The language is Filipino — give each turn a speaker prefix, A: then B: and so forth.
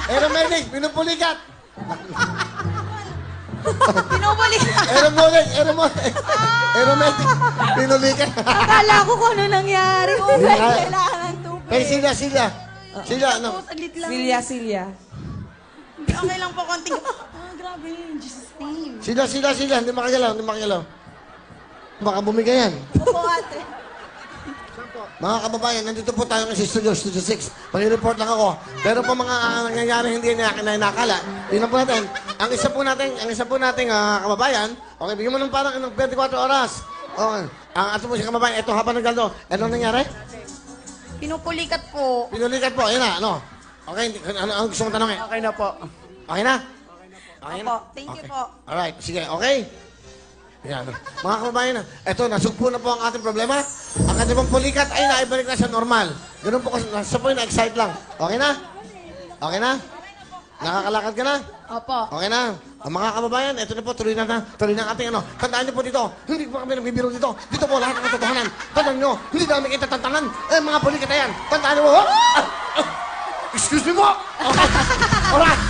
A: Aeromedic, pinupulikat.
B: Pinupulikat.
A: Aeromedic, pinulikat.
C: Akala ko kung ano nangyari.
B: Kailangan ng tubig.
A: Kay Sila, ano?
B: Saglit lang.
C: Silya.
B: Okay lang po, konting... grabe. Jesus name.
A: Sila. Hindi makagalaw. Baka bumigay yan.
B: Opo, ate.
A: Mga kababayan, nandito po tayo sa Studio 6. Pag-report lang ako. Pero po mga nangyayari hindi nakala. Tingnan po natin. Ang isa po nating kababayan, okay, bigyan mo ng parang 24 oras. Okay. Ang ato po si kababayan, ito habang naglalaro. Anong nangyari?
B: Pinupulikat po.
A: Pinulikat po, yun na, ano? Okay, ano gusto mong tanongin?
D: Okay na po.
A: Okay na? Okay na?
B: Opo, thank you po.
A: Alright, sige, okay? Yan. Mga kababayan, eto, nasugpo na po ang ating problema. Ang ating pong pulikat ay naibalik na sa normal. Ganun po, sa po na-excite lang. Okay na? Okay na? Nakakalakad ka na?
B: Opo.
A: Okay na. Ang mga kababayan, eto na po, tuloy na ang ating ano. Tandaan niyo po dito, hindi po kami nagbibiro dito. Dito po lahat ng katotohanan. Tandaan niyo, hindi namin kita tantanan. Mga pulikat na yan. Tandaan niyo po. Excuse me po. Okay. Alright.